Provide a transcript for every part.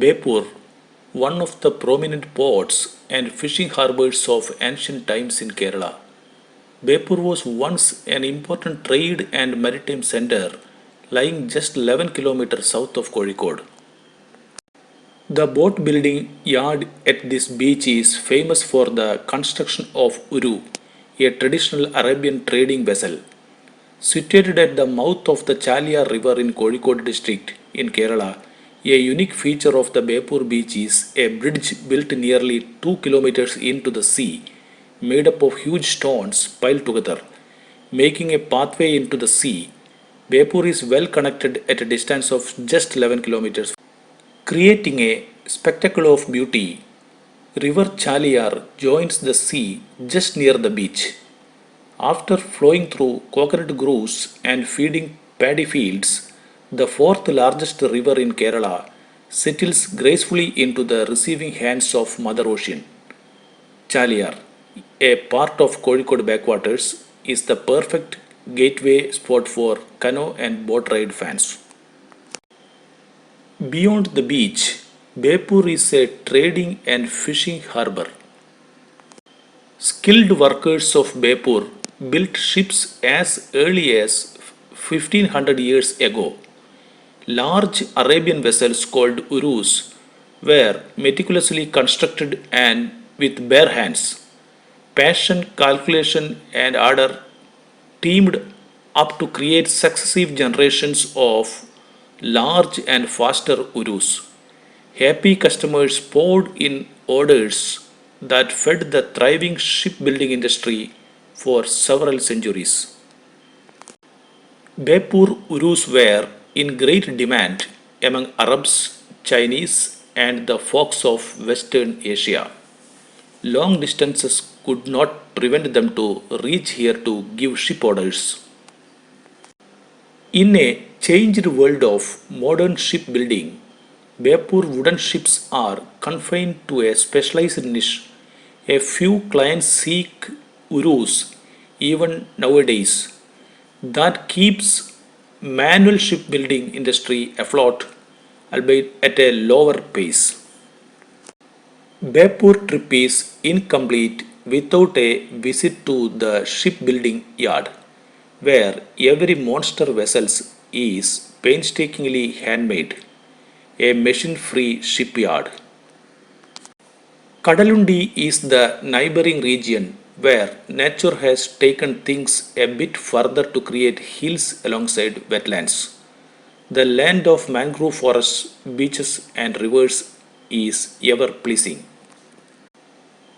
Bepur, one of the prominent ports and fishing harbours of ancient times in Kerala. Bepur was once an important trade and maritime centre lying just 11 kilometers south of Kozhikode. The boat building yard at this beach is famous for the construction of Uru, a traditional Arabian trading vessel. Situated at the mouth of the Chaliyar River in Kozhikode district in Kerala, a unique feature of the Bepur beach is a bridge built nearly 2 kilometers into the sea, made up of huge stones piled together, making a pathway into the sea. Bepur is well connected at a distance of just 11 kilometers, creating a spectacle of beauty. River Chaliyar joins the sea just near the beach. After flowing through coconut groves and feeding paddy fields, the fourth largest river in Kerala settles gracefully into the receiving hands of Mother Ocean. Chaliyar, a part of Kozhikode backwaters, is the perfect gateway spot for canoe and boat ride fans. Beyond the beach, Bepur is a trading and fishing harbour. Skilled workers of Bepur built ships as early as 1500 years ago. Large Arabian vessels called urus were meticulously constructed and with bare hands. Passion, calculation, and ardor teamed up to create successive generations of large and faster urus. Happy customers poured in orders that fed the thriving shipbuilding industry for several centuries. Bepur urus were in great demand among Arabs, Chinese, and the folks of Western Asia. Long distances could not prevent them to reach here to give ship orders. In a changed world of modern shipbuilding, Bepur wooden ships are confined to a specialized niche. A few clients seek urus even nowadays. That keeps manual shipbuilding industry afloat, albeit at a lower pace. Bepur trip is incomplete without a visit to the shipbuilding yard, where every monster vessel is painstakingly handmade, a machine-free shipyard. Kadalundi is the neighboring region where nature has taken things a bit further to create hills alongside wetlands. The land of mangrove forests, beaches, and rivers is ever pleasing.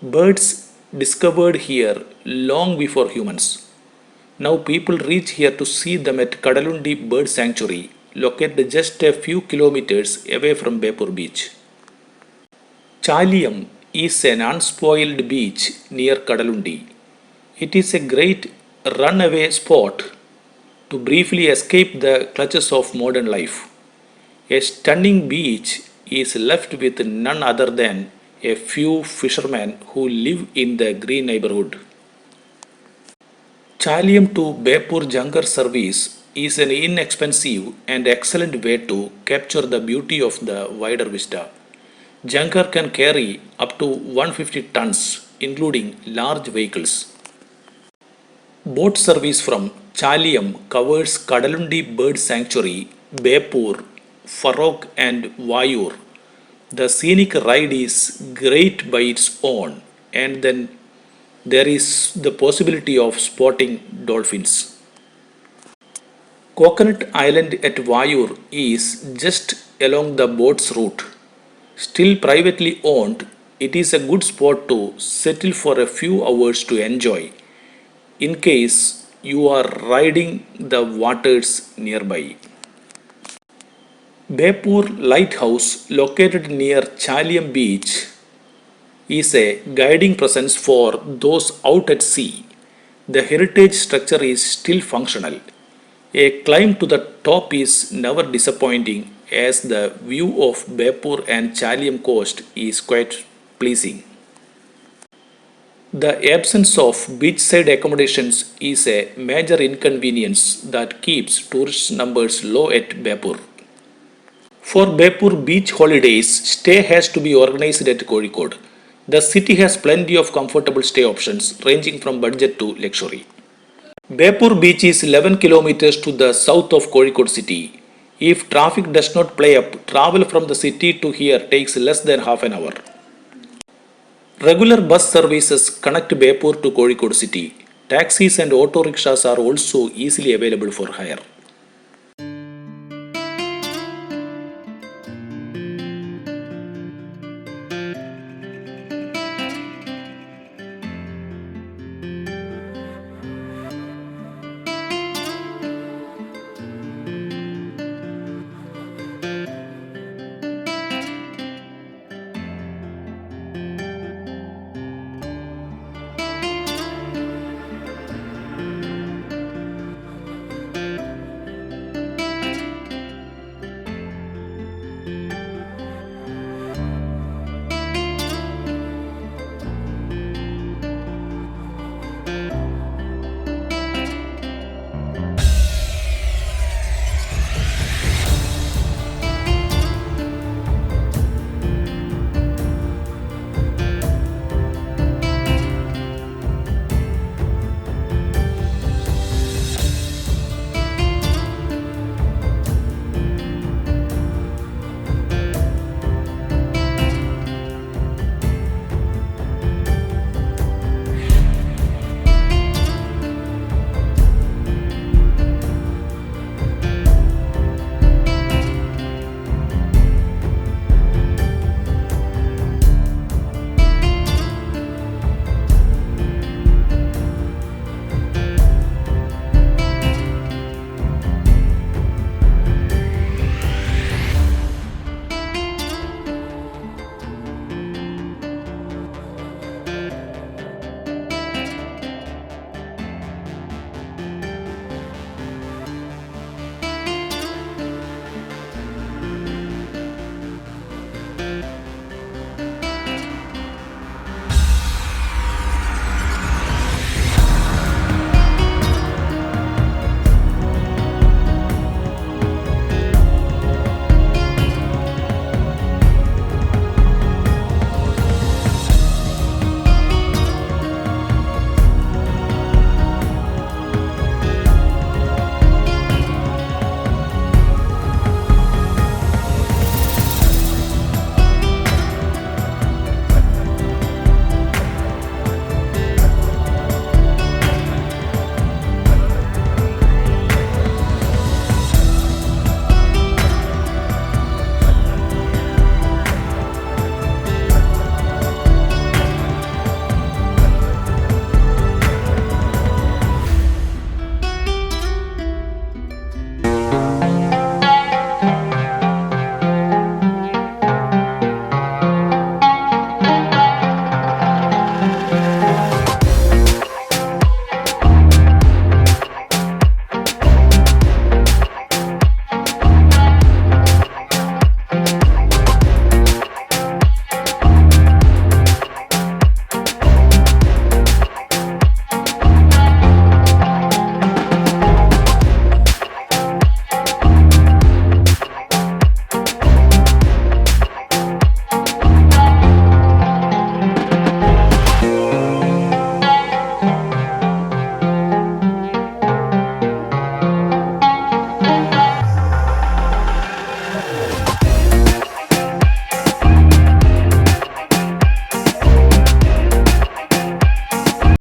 Birds discovered here long before humans. Now people reach here to see them at Kadalundi Bird Sanctuary, located just a few kilometers away from Bepur beach. Chalyam is an unspoiled beach near Kadalundi. It is a great runaway spot to briefly escape the clutches of modern life. A stunning beach is left with none other than a few fishermen who live in the green neighborhood. Chalyam to Bepur Jangar service is an inexpensive and excellent way to capture the beauty of the wider vista. Jangar can carry up to 150 tons, including large vehicles. Boat service from Chalyam covers Kadalundi Bird Sanctuary, Bepur, Farok, and Vayur. The scenic ride is great by its own, and then there is the possibility of spotting dolphins. Coconut Island at Vayur is just along the boat's route. Still privately owned, it is a good spot to settle for a few hours to enjoy in case you are riding the waters nearby. Bepur Lighthouse, located near Chalyam Beach, is a guiding presence for those out at sea. The heritage structure is still functional. A climb to the top is never disappointing as the view of Bepur and Chalyam coast is quite pleasing. The absence of beachside accommodations is a major inconvenience that keeps tourist numbers low at Bepur. For Bepur beach holidays, stay has to be organized at Kozhikode. The city has plenty of comfortable stay options ranging from budget to luxury. Bepur beach is 11 kilometers to the south of Kozhikode city. If traffic does not play up, travel from the city to here takes less than half an hour. Regular bus services connect Bepur to Kozhikode city. Taxis and auto rickshaws are also easily available for hire.